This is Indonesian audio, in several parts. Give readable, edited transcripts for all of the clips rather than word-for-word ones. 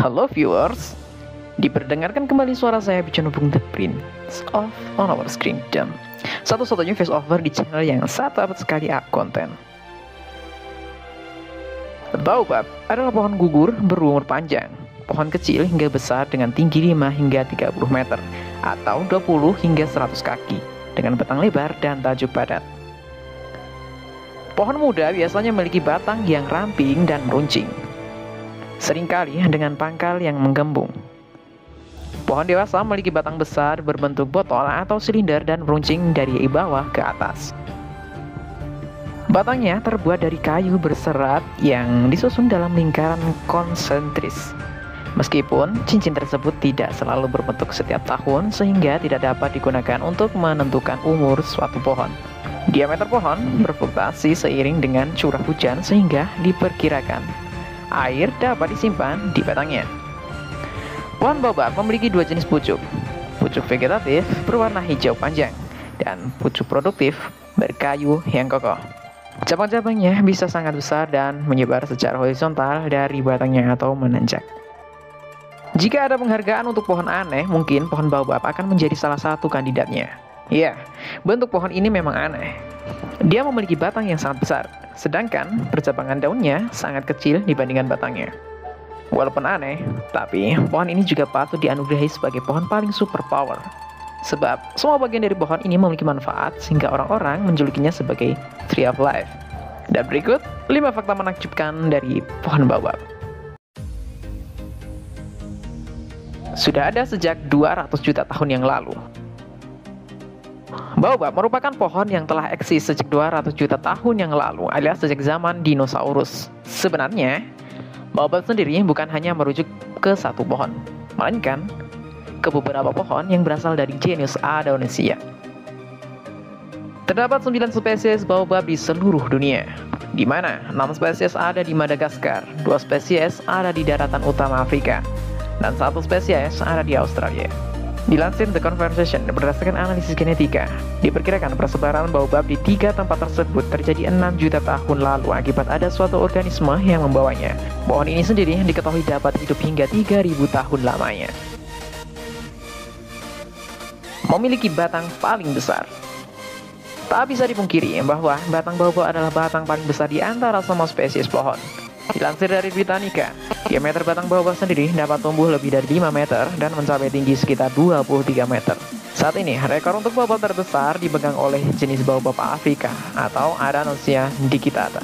Halo viewers, diperdengarkan kembali suara saya Biconobung The Prince of On Our Kingdom, satu-satunya voiceover di channel yang sangat dapat sekali konten. Baobab adalah pohon gugur berumur panjang, pohon kecil hingga besar dengan tinggi 5 hingga 30 meter atau 20 hingga 100 kaki dengan batang lebar dan tajuk padat. Pohon muda biasanya memiliki batang yang ramping dan meruncing, seringkali dengan pangkal yang menggembung. Pohon dewasa memiliki batang besar berbentuk botol atau silinder dan meruncing dari bawah ke atas. Batangnya terbuat dari kayu berserat yang disusun dalam lingkaran konsentris. Meskipun cincin tersebut tidak selalu berbentuk setiap tahun sehingga tidak dapat digunakan untuk menentukan umur suatu pohon. Diameter pohon berfluktuasi seiring dengan curah hujan sehingga diperkirakan air dapat disimpan di batangnya. Pohon baobab memiliki dua jenis pucuk. Pucuk vegetatif berwarna hijau panjang dan pucuk produktif berkayu yang kokoh. Cabang-cabangnya bisa sangat besar dan menyebar secara horizontal dari batangnya atau menanjak. Jika ada penghargaan untuk pohon aneh, mungkin pohon baobab akan menjadi salah satu kandidatnya. Ya, bentuk pohon ini memang aneh. Dia memiliki batang yang sangat besar, sedangkan percabangan daunnya sangat kecil dibandingkan batangnya. Walaupun aneh, tapi pohon ini juga patut dianugerahi sebagai pohon paling superpower. Sebab semua bagian dari pohon ini memiliki manfaat sehingga orang-orang menjulukinya sebagai Tree of Life. Dan berikut 5 fakta menakjubkan dari pohon baobab. Sudah ada sejak 200 juta tahun yang lalu. Baobab merupakan pohon yang telah eksis sejak 200 juta tahun yang lalu, alias sejak zaman dinosaurus. Sebenarnya, baobab sendiri bukan hanya merujuk ke satu pohon, melainkan ke beberapa pohon yang berasal dari genus Adonesia. Terdapat 9 spesies baobab di seluruh dunia, di mana 6 spesies ada di Madagaskar, 2 spesies ada di daratan utama Afrika, dan 1 spesies ada di Australia. Dilansir The Conversation, berdasarkan analisis genetika, diperkirakan persebaran baobab di 3 tempat tersebut terjadi 6 juta tahun lalu akibat ada suatu organisme yang membawanya. Pohon ini sendiri diketahui dapat hidup hingga 3.000 tahun lamanya. Memiliki batang paling besar. Tak bisa dipungkiri bahwa batang baobab adalah batang paling besar di antara semua spesies pohon. Dilansir dari Britannica, diameter batang baobab sendiri dapat tumbuh lebih dari 5 meter dan mencapai tinggi sekitar 23 meter. Saat ini, rekor untuk baobab terbesar dipegang oleh jenis baobab Afrika atau Adanousia dicticata,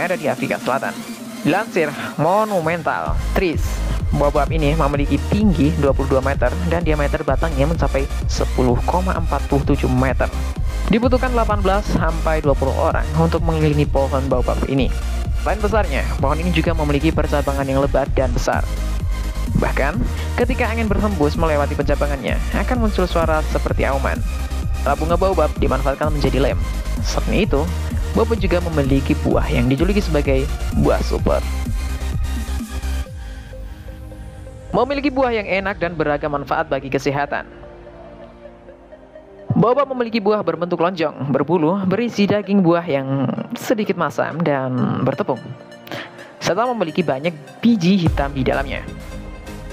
yang ada di Afrika Selatan. Dilansir Monumental Trees, baobab ini memiliki tinggi 22 meter dan diameter batangnya mencapai 10,47 meter. Dibutuhkan 18-20 orang untuk mengelilingi pohon baobab ini. Selain besarnya, pohon ini juga memiliki percabangan yang lebat dan besar. Bahkan, ketika angin berhembus melewati pencabangannya, akan muncul suara seperti auman. Bunga baobab dimanfaatkan menjadi lem. Selain itu, baobab juga memiliki buah yang dijuluki sebagai buah super. Memiliki buah yang enak dan beragam manfaat bagi kesehatan. Baobab memiliki buah berbentuk lonjong, berbulu, berisi daging buah yang sedikit masam dan bertepung, serta memiliki banyak biji hitam di dalamnya.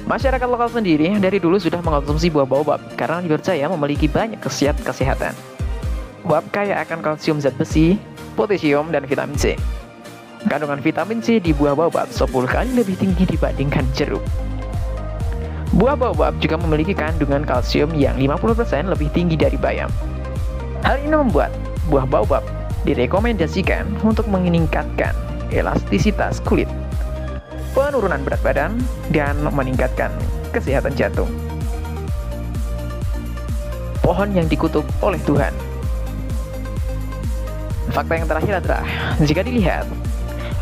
Masyarakat lokal sendiri dari dulu sudah mengonsumsi buah baobab karena dipercaya memiliki banyak khasiat kesehatan. Baobab kaya akan kalsium, zat besi, potasium, dan vitamin C. Kandungan vitamin C di buah baobab 10 kali lebih tinggi dibandingkan jeruk. Buah baobab juga memiliki kandungan kalsium yang 50% lebih tinggi dari bayam. Hal ini membuat buah baobab direkomendasikan untuk meningkatkan elastisitas kulit, penurunan berat badan, dan meningkatkan kesehatan jantung. Pohon yang dikutuk oleh Tuhan. Fakta yang terakhir adalah, jika dilihat,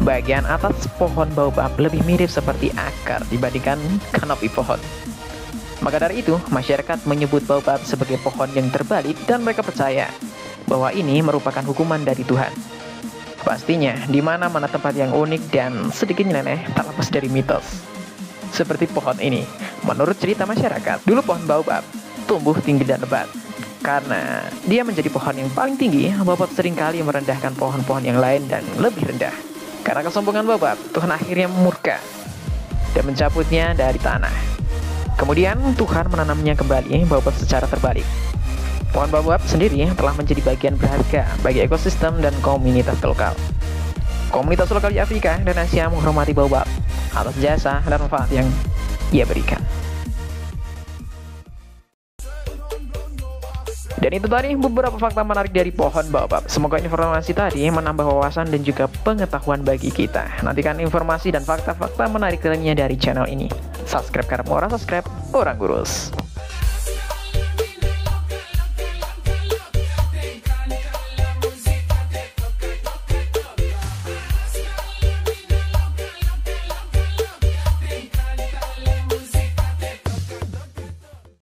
bagian atas pohon baobab lebih mirip seperti akar dibandingkan kanopi pohon. Maka dari itu, masyarakat menyebut baobab sebagai pohon yang terbalik dan mereka percaya bahwa ini merupakan hukuman dari Tuhan. Pastinya, di mana-mana tempat yang unik dan sedikit nyeleneh tak lepas dari mitos. Seperti pohon ini, menurut cerita masyarakat, dulu pohon baobab tumbuh tinggi dan lebat. Karena dia menjadi pohon yang paling tinggi, baobab seringkali merendahkan pohon-pohon yang lain dan lebih rendah. Karena kesombongan baobab, Tuhan akhirnya murka dan mencabutnya dari tanah. Kemudian Tuhan menanamnya kembali baobab secara terbalik. Pohon baobab sendiri telah menjadi bagian berharga bagi ekosistem dan komunitas lokal. Komunitas lokal di Afrika dan Asia menghormati baobab atas jasa dan manfaat yang ia berikan. Dan itu tadi beberapa fakta menarik dari pohon baobab. Semoga informasi tadi menambah wawasan dan juga pengetahuan bagi kita. Nantikan informasi dan fakta-fakta menarik lainnya dari channel ini. Subscribe karena orang subscribe, orang gurus.